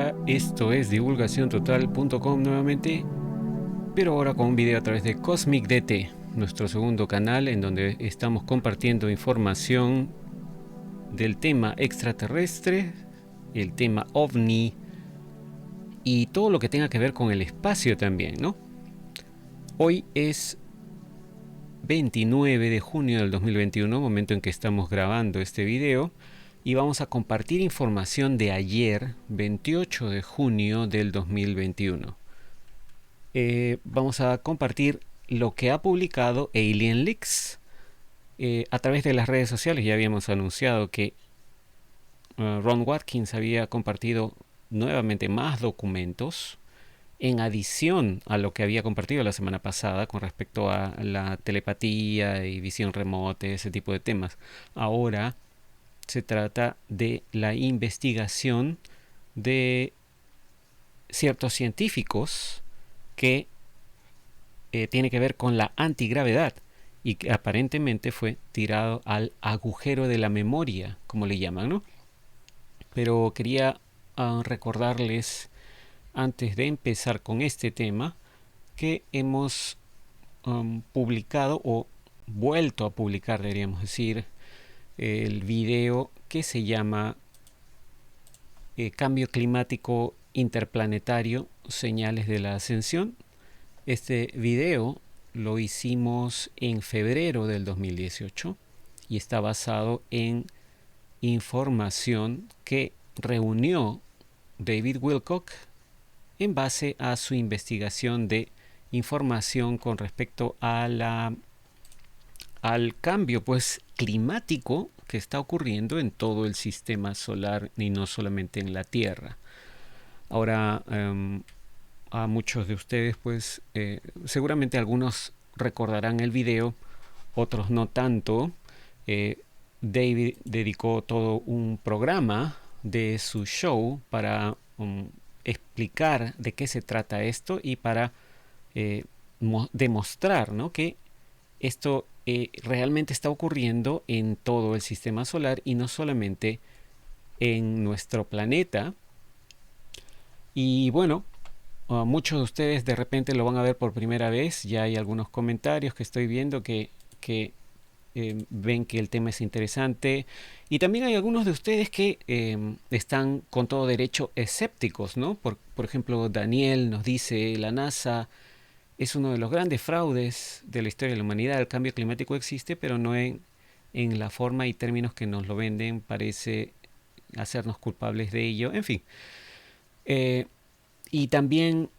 Hola, esto es divulgaciontotal.com nuevamente, pero ahora con un video a través de Cosmic DT, nuestro segundo canal en donde estamos compartiendo información del tema extraterrestre, el tema ovni y todo lo que tenga que ver con el espacio también, ¿no? Hoy es 29 de junio del 2021, momento en que estamos grabando este video, y vamos a compartir información de ayer, 28 de junio del 2021. Vamos a compartir lo que ha publicado Alien Leaks a través de las redes sociales. Ya habíamos anunciado que Ron Watkins había compartido nuevamente más documentos en adición a lo que había compartido la semana pasada con respecto a la telepatía y visión remota, ese tipo de temas. Ahora se trata de la investigación de ciertos científicos que tiene que ver con la antigravedad y que aparentemente fue tirado al agujero de la memoria, como le llaman, ¿no? Pero quería recordarles, antes de empezar con este tema, que hemos publicado o vuelto a publicar, deberíamos decir, el video que se llama Cambio Climático Interplanetario, Señales de la Ascensión. Este video lo hicimos en febrero del 2018 y está basado en información que reunió David Wilcock en base a su investigación de información con respecto a al cambio climático que está ocurriendo en todo el sistema solar y no solamente en la Tierra. Ahora, a muchos de ustedes, seguramente algunos recordarán el video, otros no tanto. David dedicó todo un programa de su show para explicar de qué se trata esto y para demostrar, ¿no?, que esto realmente está ocurriendo en todo el sistema solar y no solamente en nuestro planeta. Y bueno, muchos de ustedes de repente lo van a ver por primera vez. Ya hay algunos comentarios que estoy viendo que ven que el tema es interesante. Y también hay algunos de ustedes que están con todo derecho escépticos, ¿no? Por ejemplo, Daniel nos dice: la NASA es uno de los grandes fraudes de la historia de la humanidad. El cambio climático existe, pero no en la forma y términos que nos lo venden. Parece hacernos culpables de ello. En fin. Y también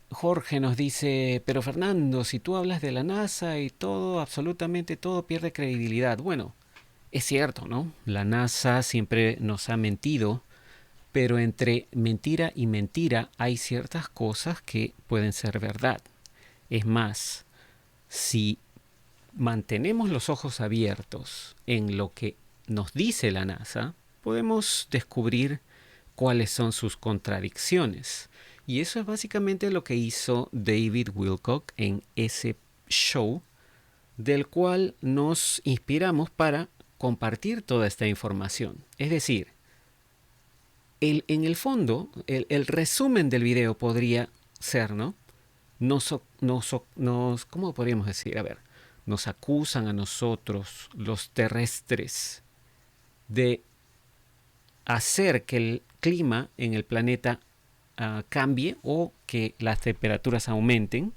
Jorge nos dice: pero Fernando, si tú hablas de la NASA y todo, absolutamente todo pierde credibilidad. Bueno, es cierto, ¿no? La NASA siempre nos ha mentido, pero entre mentira y mentira hay ciertas cosas que pueden ser verdad. Es más, si mantenemos los ojos abiertos en lo que nos dice la NASA, podemos descubrir cuáles son sus contradicciones. Y eso es básicamente lo que hizo David Wilcock en ese show, del cual nos inspiramos para compartir toda esta información. Es decir, en el fondo, el resumen del video podría ser, ¿no? ¿Cómo podríamos decir? A ver, nos acusan a nosotros, los terrestres, de hacer que el clima en el planeta cambie, o que las temperaturas aumenten,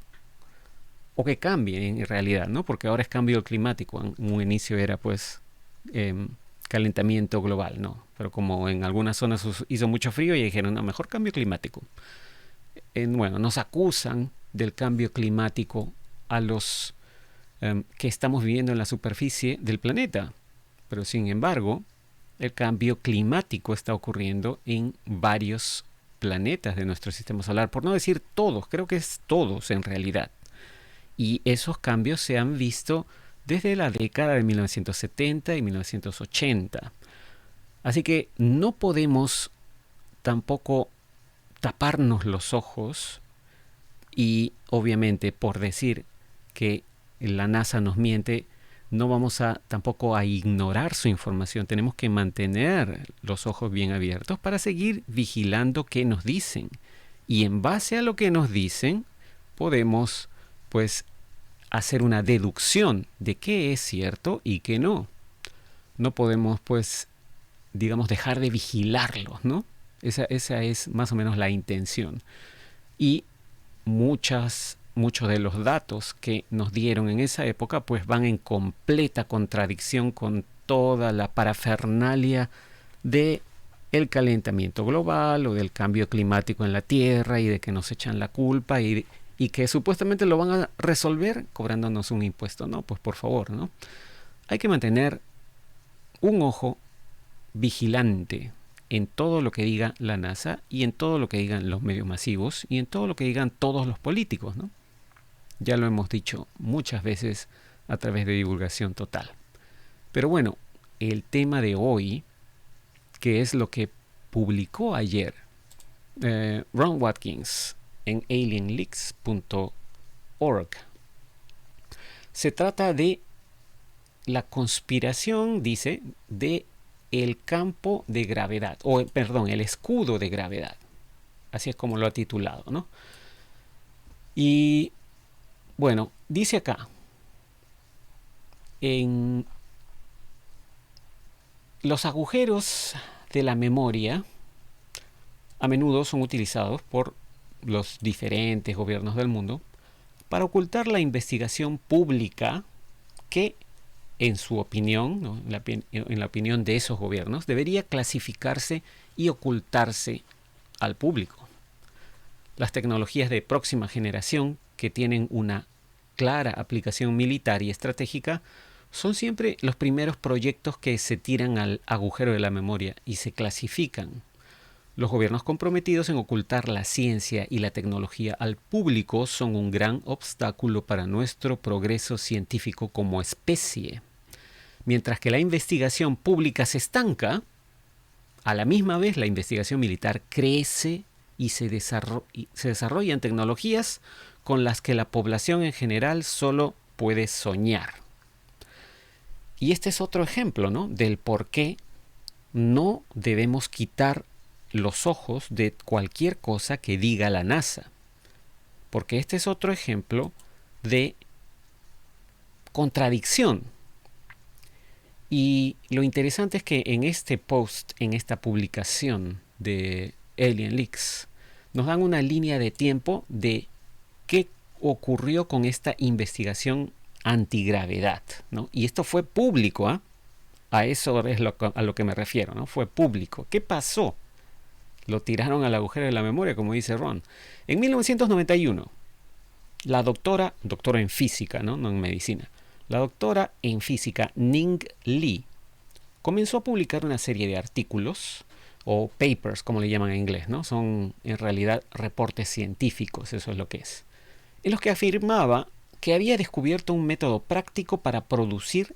o que cambien en realidad, ¿no? Porque ahora es cambio climático. En un inicio era calentamiento global, ¿no? Pero como en algunas zonas hizo mucho frío y dijeron: no, mejor cambio climático. Bueno, nos acusan del cambio climático a los que estamos viviendo en la superficie del planeta. Pero sin embargo, el cambio climático está ocurriendo en varios planetas de nuestro sistema solar, por no decir todos, creo que es todos en realidad. Y esos cambios se han visto desde la década de 1970 y 1980. Así que no podemos tampoco taparnos los ojos y, obviamente, por decir que la NASA nos miente, No vamos a tampoco a ignorar su información. Tenemos que mantener los ojos bien abiertos para seguir vigilando qué nos dicen. Y en base a lo que nos dicen, podemos pues hacer una deducción de qué es cierto y qué no. No podemos pues, digamos, dejar de vigilarlos, ¿no? Esa es más o menos la intención. Y muchos de los datos que nos dieron en esa época pues van en completa contradicción con toda la parafernalia de el calentamiento global o del cambio climático en la Tierra y de que nos echan la culpa y que supuestamente lo van a resolver cobrándonos un impuesto. No, pues por favor, ¿no? Hay que mantener un ojo vigilante en todo lo que diga la NASA y en todo lo que digan los medios masivos y en todo lo que digan todos los políticos, ¿no? Ya lo hemos dicho muchas veces a través de divulgación total. Pero bueno, el tema de hoy, que es lo que publicó ayer Ron Watkins en alienleaks.org, se trata de la conspiración, dice, de el campo de gravedad, o perdón, el escudo de gravedad. Así es como lo ha titulado, ¿no? Y bueno, dice acá, en los agujeros de la memoria a menudo son utilizados por los diferentes gobiernos del mundo para ocultar la investigación pública que, en su opinión, ¿no? en la opinión de esos gobiernos, debería clasificarse y ocultarse al público. Las tecnologías de próxima generación que tienen una clara aplicación militar y estratégica son siempre los primeros proyectos que se tiran al agujero de la memoria y se clasifican. Los gobiernos comprometidos en ocultar la ciencia y la tecnología al público son un gran obstáculo para nuestro progreso científico como especie. Mientras que la investigación pública se estanca, a la misma vez la investigación militar crece y se desarrollan tecnologías con las que la población en general solo puede soñar. Y este es otro ejemplo, ¿no?, del por qué no debemos quitar los ojos de cualquier cosa que diga la NASA. Porque este es otro ejemplo de contradicción. Y lo interesante es que en este post, en esta publicación de Alien Leaks, nos dan una línea de tiempo de qué ocurrió con esta investigación antigravedad, ¿no? Y esto fue público, ¿eh? A eso es a lo que me refiero, ¿no? Fue público. ¿Qué pasó? Lo tiraron al agujero de la memoria, como dice Ron. En 1991, la doctora en física, ¿no? No en medicina, la doctora en física Ning Lee comenzó a publicar una serie de artículos o papers, como le llaman en inglés, ¿no? Son en realidad reportes científicos, eso es lo que es, en los que afirmaba que había descubierto un método práctico para producir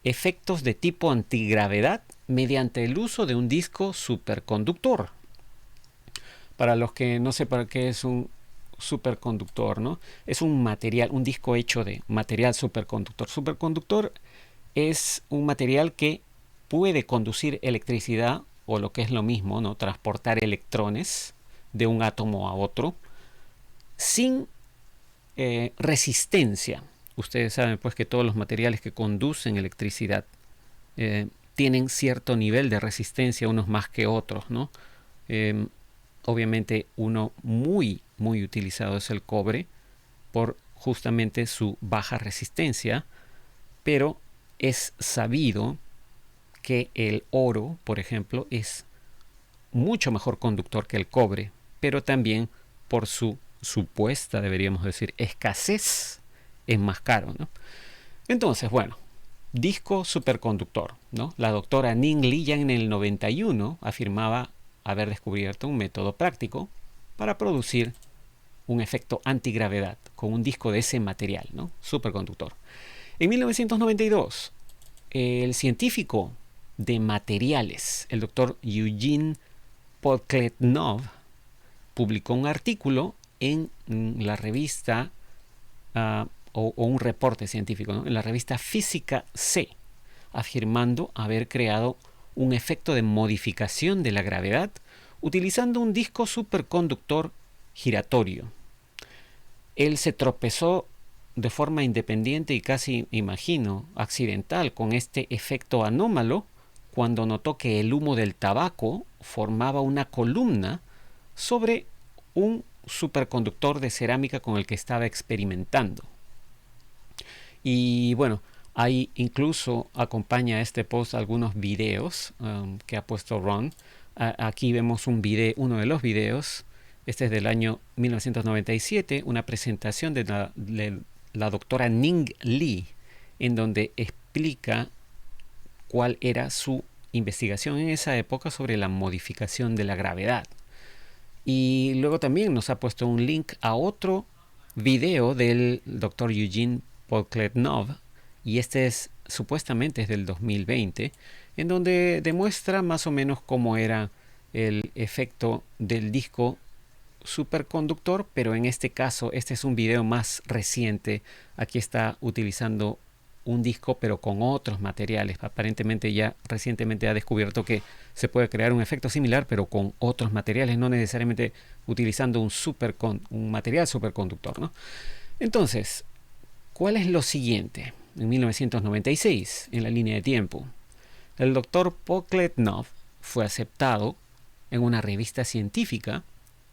efectos de tipo antigravedad mediante el uso de un disco superconductor. Para los que no sepan qué es un superconductor, ¿no? Es un material, un disco hecho de material superconductor. Superconductor es un material que puede conducir electricidad, o lo que es lo mismo, ¿no?, transportar electrones de un átomo a otro sin resistencia. Ustedes saben pues que todos los materiales que conducen electricidad tienen cierto nivel de resistencia, unos más que otros, ¿no? Obviamente uno muy utilizado es el cobre por justamente su baja resistencia, pero es sabido que el oro, por ejemplo, es mucho mejor conductor que el cobre, pero también por su supuesta, deberíamos decir, escasez, es más caro, ¿no? Entonces, bueno, disco superconductor, ¿no? La doctora Ning Lee ya en el 91 afirmaba haber descubierto un método práctico para producir un efecto antigravedad con un disco de ese material, ¿no?, superconductor. En 1992, el científico de materiales, el doctor Eugene Podkletnov, publicó un artículo en la revista o un reporte científico, ¿no?, en la revista Física C, afirmando haber creado un efecto de modificación de la gravedad utilizando un disco superconductor giratorio. Él se tropezó de forma independiente y casi, imagino, accidental con este efecto anómalo cuando notó que el humo del tabaco formaba una columna sobre un superconductor de cerámica con el que estaba experimentando. Y bueno, ahí incluso acompaña a este post algunos videos que ha puesto Ron. Aquí vemos uno de los videos. Este es del año 1997, una presentación de la doctora Ning Li, en donde explica cuál era su investigación en esa época sobre la modificación de la gravedad. Y luego también nos ha puesto un link a otro video del doctor Eugene Pokletnov, y este supuestamente es del 2020, en donde demuestra más o menos cómo era el efecto del disco superconductor, pero en este caso, este es un video más reciente. Aquí está utilizando un disco pero con otros materiales. Aparentemente ya recientemente ha descubierto que se puede crear un efecto similar pero con otros materiales, no necesariamente utilizando un material superconductor, ¿no? Entonces, ¿cuál es lo siguiente? En 1996, en la línea de tiempo, el doctor Pokletnov fue aceptado en una revista científica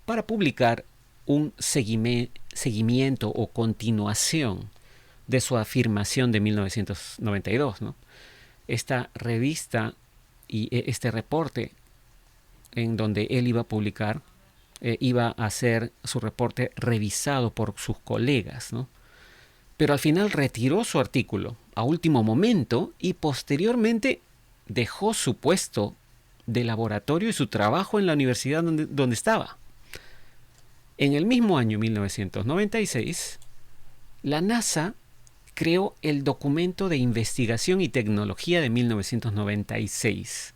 para publicar un seguimiento o continuación de su afirmación de 1992, ¿no? Esta revista y este reporte en donde él iba a publicar, iba a ser su reporte revisado por sus colegas, ¿no? Pero al final retiró su artículo a último momento y posteriormente dejó su puesto de laboratorio y su trabajo en la universidad donde estaba. En el mismo año 1996, la NASA creó el documento de investigación y tecnología de 1996,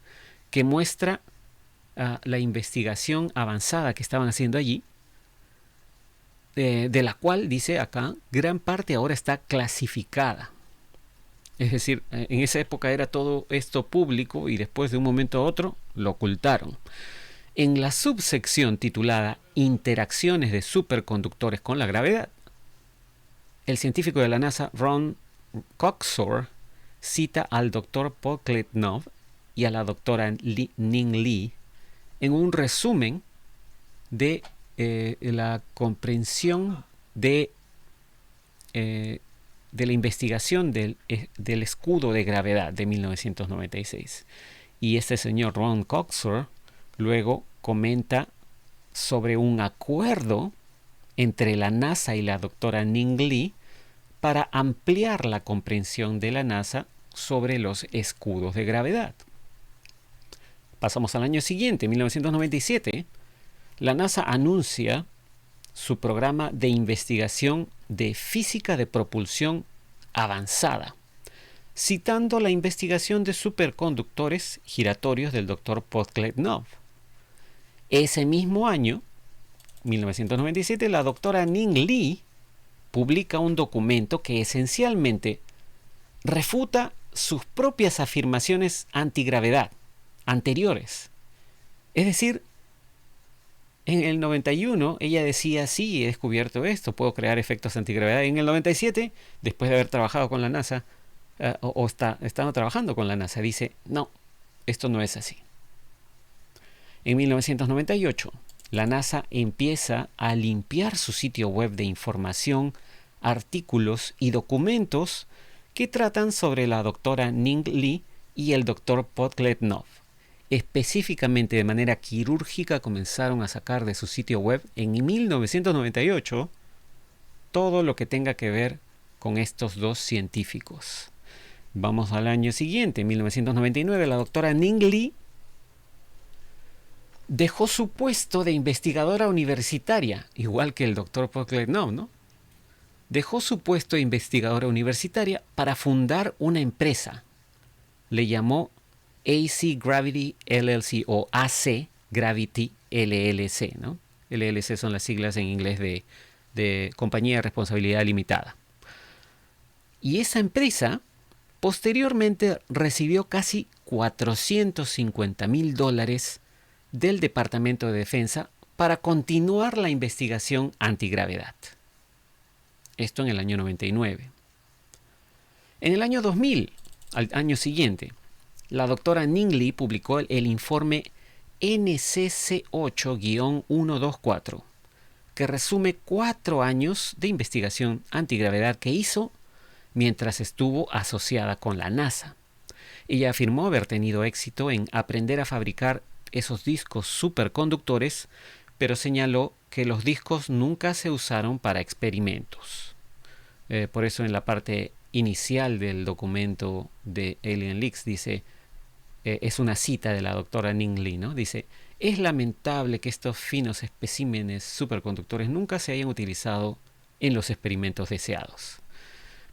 que muestra la investigación avanzada que estaban haciendo allí, de la cual, dice acá, gran parte ahora está clasificada. Es decir, en esa época era todo esto público y después de un momento a otro lo ocultaron. En la subsección titulada Interacciones de superconductores con la gravedad, el científico de la NASA, Ron Coxor, cita al doctor Pokletnov y a la doctora Ning Li en un resumen de la comprensión de la investigación del escudo de gravedad de 1996. Y este señor Ron Coxor luego comenta sobre un acuerdo entre la NASA y la doctora Ning Li para ampliar la comprensión de la NASA sobre los escudos de gravedad. Pasamos al año siguiente, 1997. La NASA anuncia su programa de investigación de física de propulsión avanzada, citando la investigación de superconductores giratorios del Dr. Pokletnov. Ese mismo año, 1997, la doctora Ning Li publica un documento que esencialmente refuta sus propias afirmaciones antigravedad anteriores. Es decir, en el 91 ella decía, sí, he descubierto esto, puedo crear efectos antigravedad. En el 97, después de haber trabajado con la NASA, estando trabajando con la NASA, dice, no, esto no es así. En 1998, la NASA empieza a limpiar su sitio web de información, artículos y documentos que tratan sobre la doctora Ning Li y el doctor Pokletnov. Específicamente de manera quirúrgica comenzaron a sacar de su sitio web en 1998 todo lo que tenga que ver con estos dos científicos. Vamos al año siguiente, 1999, la doctora Ning Li dejó su puesto de investigadora universitaria, igual que el doctor Pokletnov, ¿no? Dejó su puesto de investigadora universitaria para fundar una empresa. Le llamó AC Gravity LLC o AC Gravity LLC, ¿no? LLC son las siglas en inglés de Compañía de Responsabilidad Limitada. Y esa empresa posteriormente recibió casi $450,000 del Departamento de Defensa para continuar la investigación antigravedad. Esto en el año 99. En el año 2000, al año siguiente, la doctora Ning Li publicó el informe NCC8-124, que resume 4 años de investigación antigravedad que hizo mientras estuvo asociada con la NASA. Ella afirmó haber tenido éxito en aprender a fabricar esos discos superconductores, pero señaló que los discos nunca se usaron para experimentos. Por eso en la parte inicial del documento de Alien Leaks dice, es una cita de la doctora Ning Li, ¿no? Dice, es lamentable que estos finos especímenes superconductores nunca se hayan utilizado en los experimentos deseados.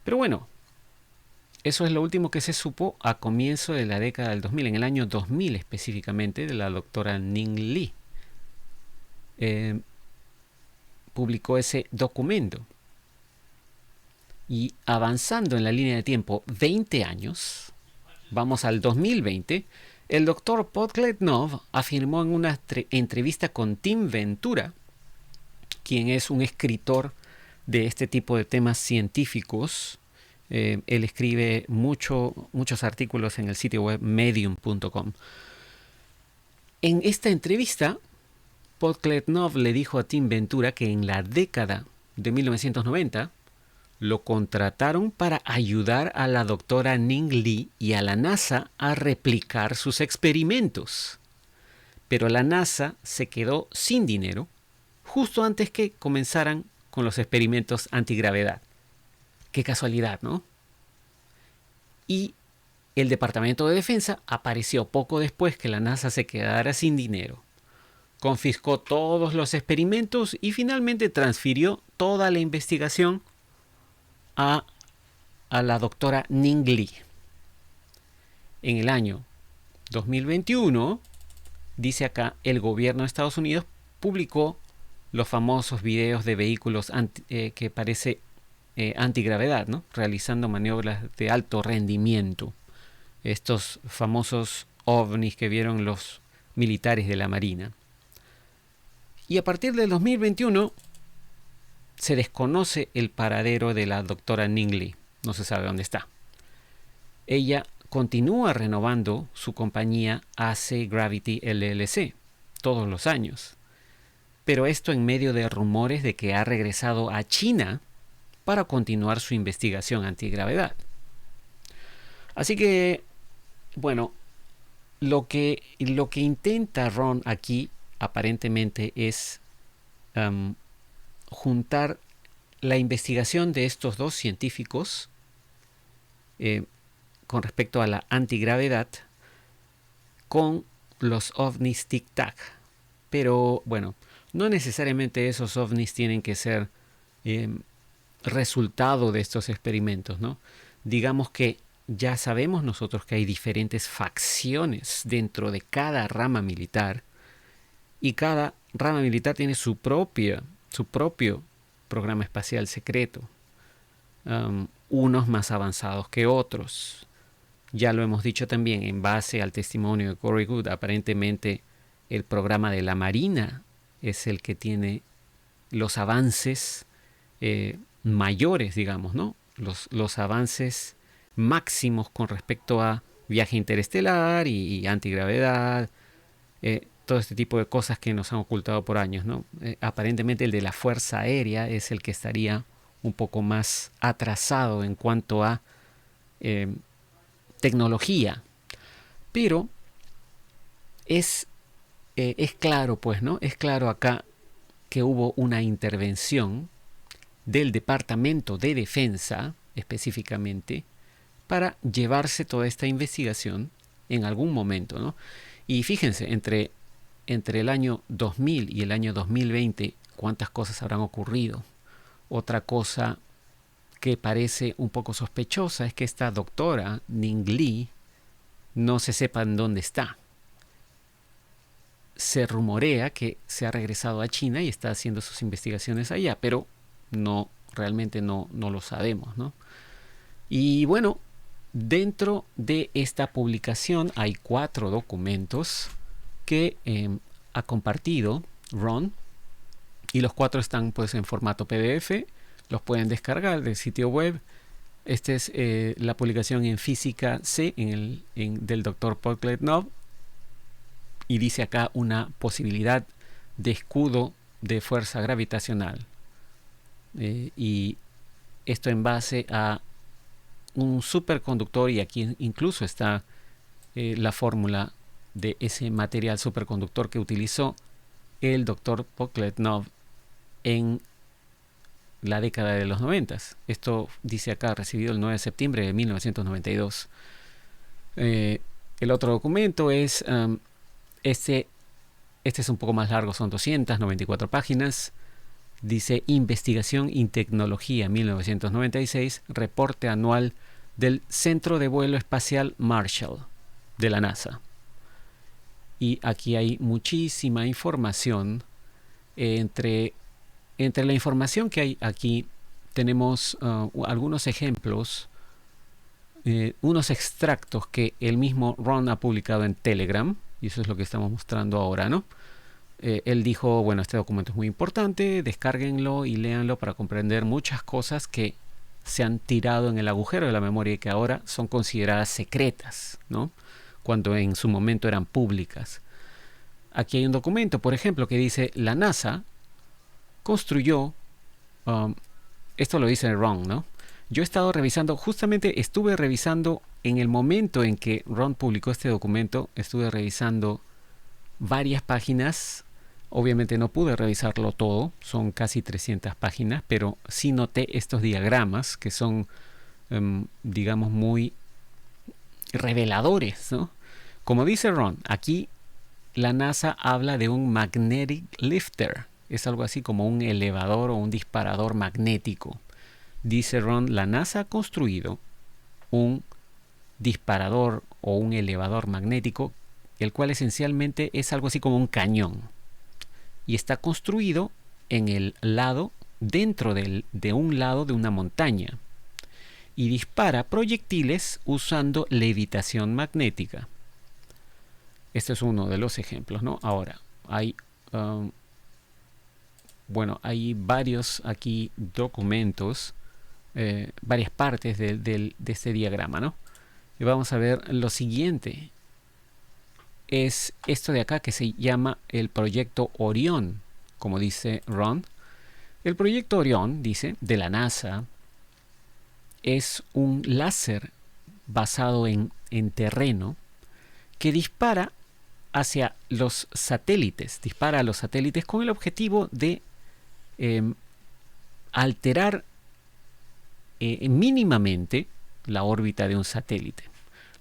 Pero bueno, eso es lo último que se supo a comienzo de la década del 2000, en el año 2000 específicamente, de la doctora Ning Li. Publicó ese documento. Y avanzando en la línea de tiempo 20 años, vamos al 2020, el doctor Podkletnov afirmó en una entrevista con Tim Ventura, quien es un escritor de este tipo de temas científicos. Él escribe muchos artículos en el sitio web medium.com. En esta entrevista, Podkletnov le dijo a Tim Ventura que en la década de 1990 lo contrataron para ayudar a la doctora Ning Li y a la NASA a replicar sus experimentos. Pero la NASA se quedó sin dinero justo antes que comenzaran con los experimentos antigravedad. Qué casualidad, ¿no? Y el Departamento de Defensa apareció poco después que la NASA se quedara sin dinero. Confiscó todos los experimentos y finalmente transfirió toda la investigación a la doctora Ning Li. En el año 2021, dice acá, el gobierno de Estados Unidos publicó los famosos videos de vehículos que parece antigravedad, ¿no? Realizando maniobras de alto rendimiento. Estos famosos ovnis que vieron los militares de la Marina. Y a partir del 2021 se desconoce el paradero de la doctora Ning Li. No se sabe dónde está. Ella continúa renovando su compañía AC Gravity LLC todos los años. Pero esto en medio de rumores de que ha regresado a China para continuar su investigación antigravedad. Así que, bueno, lo que intenta Ron aquí aparentemente es juntar la investigación de estos dos científicos con respecto a la antigravedad con los ovnis Tic Tac. Pero bueno, no necesariamente esos ovnis tienen que ser resultado de estos experimentos, ¿no? Digamos que ya sabemos nosotros que hay diferentes facciones dentro de cada rama militar y cada rama militar tiene su propio programa espacial secreto, unos más avanzados que otros. Ya lo hemos dicho también, en base al testimonio de Corey Goode, aparentemente el programa de la Marina es el que tiene los avances mayores, digamos, ¿no? Los avances máximos con respecto a viaje interestelar y antigravedad, todo este tipo de cosas que nos han ocultado por años, ¿no? Aparentemente el de la Fuerza Aérea es el que estaría un poco más atrasado en cuanto a tecnología, pero es claro, pues, ¿no? Es claro acá que hubo una intervención del Departamento de Defensa, específicamente, para llevarse toda esta investigación en algún momento, ¿no? Y fíjense, entre el año 2000 y el año 2020, ¿cuántas cosas habrán ocurrido? Otra cosa que parece un poco sospechosa es que esta doctora, Ning Li, no se sepa en dónde está. Se rumorea que se ha regresado a China y está haciendo sus investigaciones allá, pero realmente no lo sabemos, ¿no? Y bueno, dentro de esta publicación hay 4 documentos que ha compartido Ron, y los 4 están pues en formato PDF, los pueden descargar del sitio web. Esta es la publicación en Física C del Dr. Pogletnov, y dice acá una posibilidad de escudo de fuerza gravitacional, y esto en base a un superconductor, y aquí incluso está la fórmula de ese material superconductor que utilizó el Dr. Pogletnov en la década de los 90. Esto dice acá, recibido el 9 de septiembre de 1992. El otro documento es este es un poco más largo, son 294 páginas. Dice Investigación y Tecnología 1996, reporte anual del Centro de Vuelo Espacial Marshall de la NASA. Y aquí hay muchísima información. Entre la información que hay aquí tenemos algunos ejemplos, unos extractos que el mismo Ron ha publicado en Telegram, y eso es lo que estamos mostrando ahora, ¿no? Él dijo, bueno, este documento es muy importante, descárguenlo y léanlo para comprender muchas cosas que se han tirado en el agujero de la memoria y que ahora son consideradas secretas, ¿no? Cuando en su momento eran públicas. Aquí hay un documento, por ejemplo, que dice, la NASA construyó, esto lo dice Ron, ¿no? Yo he estado revisando, justamente estuve revisando en el momento en que Ron publicó este documento, estuve revisando varias páginas. Obviamente no pude revisarlo todo, son casi 300 páginas, pero sí noté estos diagramas que son, digamos, muy reveladores, ¿no? Como dice Ron, aquí la NASA habla de un magnetic lifter. Es algo así como un elevador o un disparador magnético. Dice Ron, la NASA ha construido un disparador o un elevador magnético, el cual esencialmente es algo así como un cañón. Y está construido en el lado, dentro de un lado de una montaña. Y dispara proyectiles usando levitación magnética. Este es uno de los ejemplos, ¿no? Ahora, hay varios aquí documentos, varias partes de este diagrama, ¿no? Y vamos a ver lo siguiente. Es esto de acá que se llama el proyecto Orión, como dice Ron. El proyecto Orión, dice, de la NASA, es un láser basado en terreno que dispara hacia los satélites, dispara a los satélites con el objetivo de alterar mínimamente la órbita de un satélite.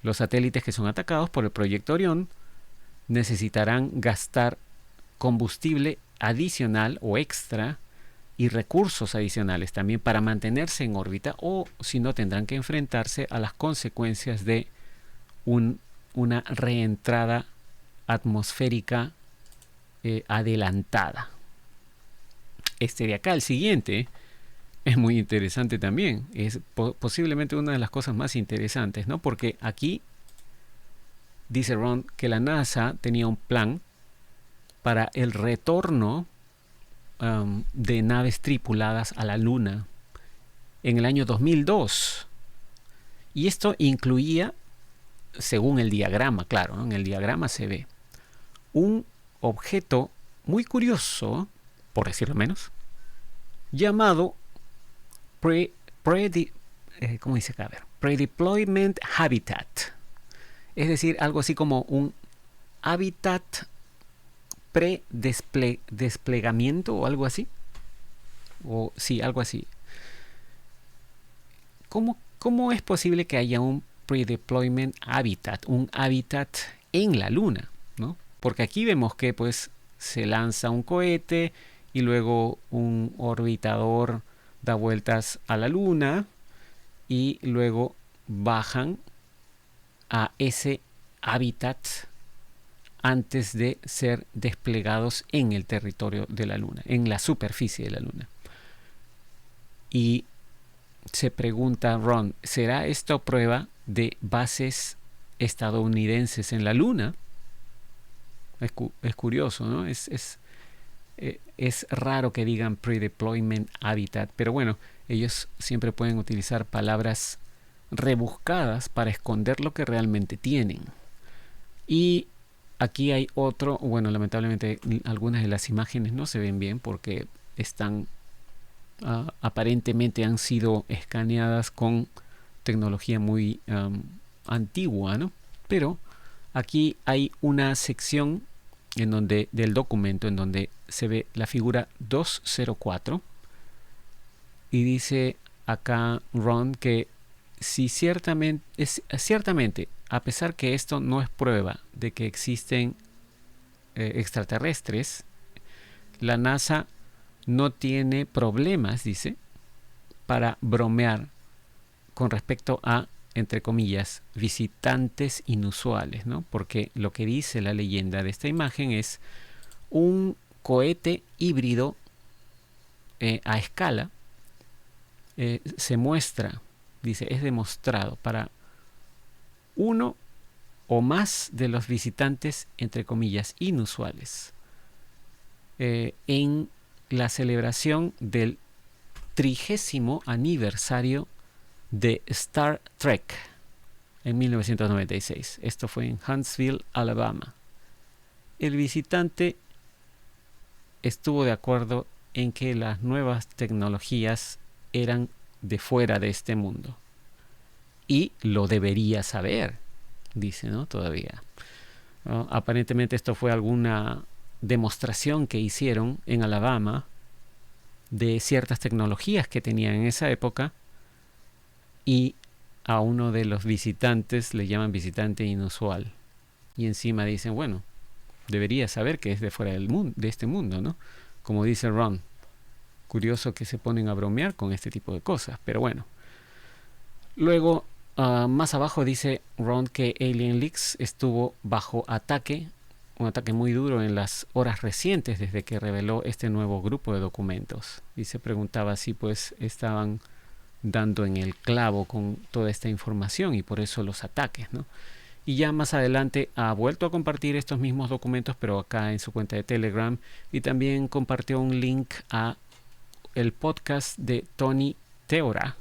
Los satélites que son atacados por el proyecto Orión necesitarán gastar combustible adicional o extra y recursos adicionales también para mantenerse en órbita, o si no tendrán que enfrentarse a las consecuencias de una reentrada atmosférica adelantada. Este de acá, el siguiente, es muy interesante también. Es posiblemente una de las cosas más interesantes, ¿no? Porque aquí dice Ron que la NASA tenía un plan para el retorno de naves tripuladas a la Luna en el año 2002. Y esto incluía, según el diagrama, claro, ¿no? En el diagrama se ve un objeto muy curioso, por decirlo menos, llamado ¿cómo dice acá? A ver, Predeployment Habitat. Es decir, algo así como un hábitat pre-desplegamiento o algo así. O sí, algo así. ¿Cómo es posible que haya un Predeployment Habitat, un hábitat en la Luna, ¿no? Porque aquí vemos que pues se lanza un cohete y luego un orbitador da vueltas a la Luna y luego bajan a ese hábitat antes de ser desplegados en el territorio de la Luna, en la superficie de la Luna. Y se pregunta Ron, ¿será esto prueba de bases estadounidenses en la Luna? Es curioso, ¿no? Es raro que digan pre-deployment habitat, pero bueno, ellos siempre pueden utilizar palabras rebuscadas para esconder lo que realmente tienen. Y aquí hay otro, bueno, lamentablemente algunas de las imágenes no se ven bien porque están aparentemente han sido escaneadas con tecnología muy antigua, ¿no? Pero aquí hay una sección en donde, del documento en donde se ve la figura 204 y dice acá Ron que si ciertamente, a pesar que esto no es prueba de que existen extraterrestres, la NASA no tiene problemas, dice, para bromear con respecto a, entre comillas, visitantes inusuales, ¿no? Porque lo que dice la leyenda de esta imagen es un cohete híbrido a escala. Se muestra, dice, es demostrado para uno o más de los visitantes, entre comillas, inusuales, en la celebración del 30º aniversario de Star Trek en 1996. Esto fue en Huntsville, Alabama. El visitante estuvo de acuerdo en que las nuevas tecnologías eran de fuera de este mundo. Y lo debería saber, dice, ¿no? Todavía. Aparentemente esto fue alguna demostración que hicieron en Alabama de ciertas tecnologías que tenían en esa época, y a uno de los visitantes le llaman visitante inusual. Y encima dicen, bueno, debería saber que es de fuera del mundo, de este mundo, ¿no? Como dice Ron. Curioso que se ponen a bromear con este tipo de cosas, pero bueno. Luego, más abajo dice Ron que Alien Leaks estuvo bajo ataque, un ataque muy duro en las horas recientes desde que reveló este nuevo grupo de documentos. Y se preguntaba si pues estaban dando en el clavo con toda esta información y por eso los ataques, ¿no? Y ya más adelante ha vuelto a compartir estos mismos documentos, pero acá en su cuenta de Telegram, y también compartió un link a el podcast de Tony Teora,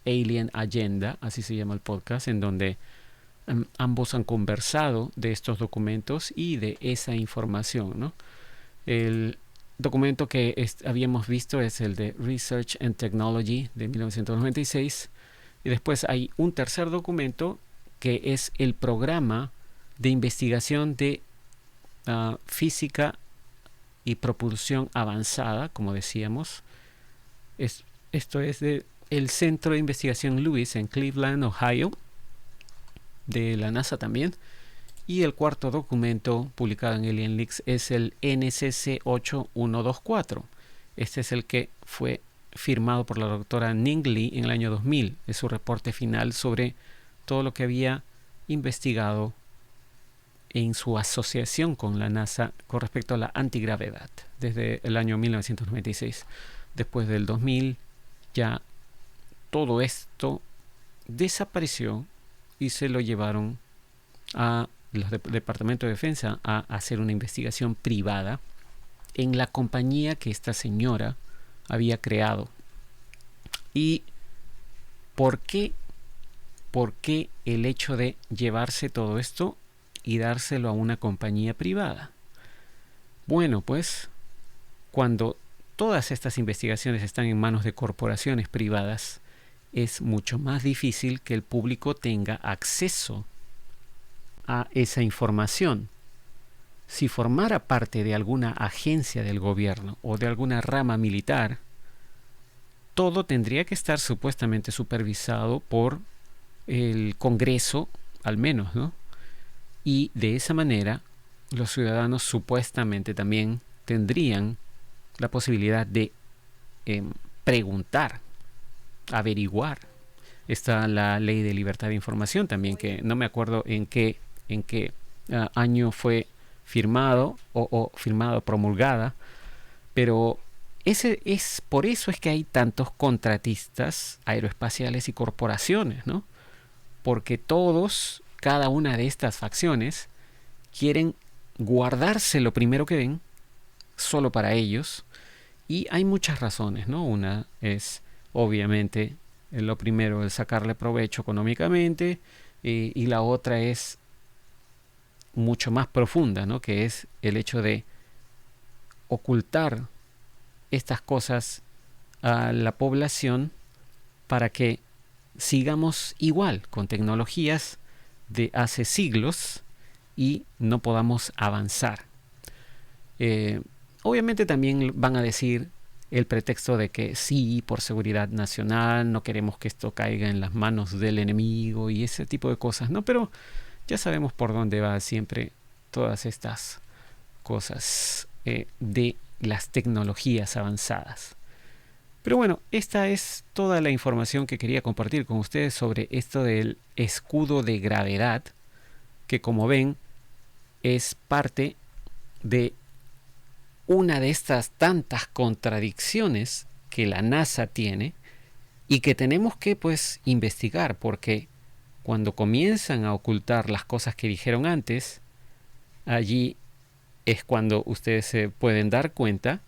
Alien Agenda, así se llama el podcast, en donde ambos han conversado de estos documentos y de esa información, ¿no? El documento que habíamos visto es el de Research and Technology de 1996, y después hay un tercer documento que es el programa de investigación de física y propulsión avanzada, como decíamos. Esto es del Centro de Investigación Lewis en Cleveland, Ohio, de la NASA también. Y el cuarto documento publicado en Alien Leaks es el NCC 8124. Este es el que fue firmado por la doctora Ning Lee en el año 2000. Es su reporte final sobre todo lo que había investigado en su asociación con la NASA con respecto a la antigravedad desde el año 1996. Después del 2000 ya todo esto desapareció y se lo llevaron a los Departamento de Defensa a hacer una investigación privada en la compañía que esta señora había creado. ¿Y por qué el hecho de llevarse todo esto y dárselo a una compañía privada? Bueno, pues cuando todas estas investigaciones están en manos de corporaciones privadas, es mucho más difícil que el público tenga acceso a esa información. Si formara parte de alguna agencia del gobierno o de alguna rama militar, todo tendría que estar supuestamente supervisado por el Congreso, al menos, ¿no? Y de esa manera, los ciudadanos supuestamente también tendrían la posibilidad de preguntar, averiguar. Está la ley de libertad de información también, que no me acuerdo en qué año fue firmado o promulgada, pero por eso es que hay tantos contratistas aeroespaciales y corporaciones, ¿no? Porque todos, cada una de estas facciones, quieren guardarse lo primero que ven, solo para ellos. Y hay muchas razones, ¿no? Una es, obviamente, lo primero, el sacarle provecho económicamente, y la otra es mucho más profunda, ¿no? Que es el hecho de ocultar estas cosas a la población para que sigamos igual con tecnologías de hace siglos y no podamos avanzar. Obviamente también van a decir el pretexto de que sí, por seguridad nacional, no queremos que esto caiga en las manos del enemigo y ese tipo de cosas, ¿no? Pero ya sabemos por dónde va siempre todas estas cosas de las tecnologías avanzadas. Pero bueno, esta es toda la información que quería compartir con ustedes sobre esto del escudo de gravedad, que como ven es parte de una de estas tantas contradicciones que la NASA tiene y que tenemos que pues investigar, porque cuando comienzan a ocultar las cosas que dijeron antes, allí es cuando ustedes se pueden dar cuenta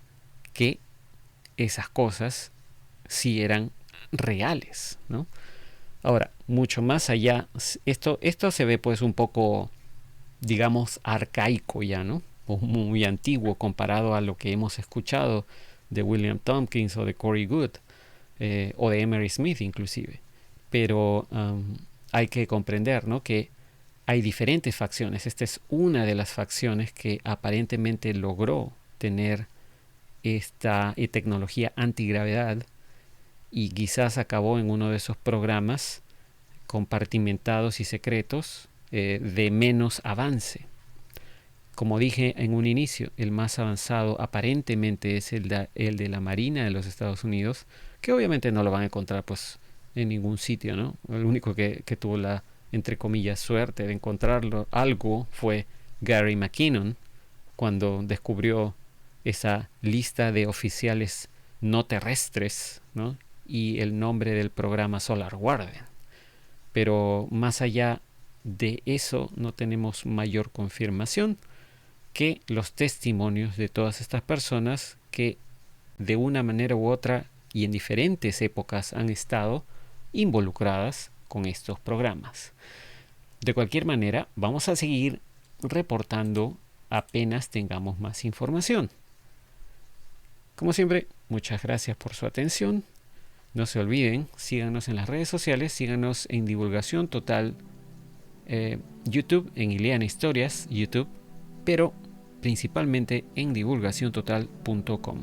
que esas cosas sí eran reales, ¿no? Ahora, mucho más allá, esto se ve pues un poco, digamos, arcaico ya, ¿no? O muy antiguo comparado a lo que hemos escuchado de William Tompkins o de Corey Goode, o de Emery Smith inclusive. Pero hay que comprender, ¿no?, que hay diferentes facciones. Esta es una de las facciones que aparentemente logró tener esta tecnología antigravedad y quizás acabó en uno de esos programas compartimentados y secretos de menos avance. Como dije en un inicio, el más avanzado aparentemente es el de la Marina de los Estados Unidos, que obviamente no lo van a encontrar pues en ningún sitio, ¿no? El único que tuvo la, entre comillas, suerte de encontrarlo algo fue Gary McKinnon, cuando descubrió esa lista de oficiales no terrestres, ¿no?, y el nombre del programa Solar Guardian. Pero más allá de eso no tenemos mayor confirmación que los testimonios de todas estas personas que de una manera u otra y en diferentes épocas han estado involucradas con estos programas. De cualquier manera, vamos a seguir reportando apenas tengamos más información. Como siempre, muchas gracias por su atención. No se olviden, síganos en las redes sociales, síganos en Divulgación Total, YouTube, en Ileana Historias, YouTube, pero principalmente en divulgaciontotal.com.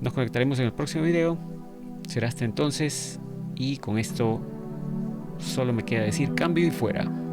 Nos conectaremos en el próximo video. Será hasta entonces, y con esto solo me queda decir cambio y fuera.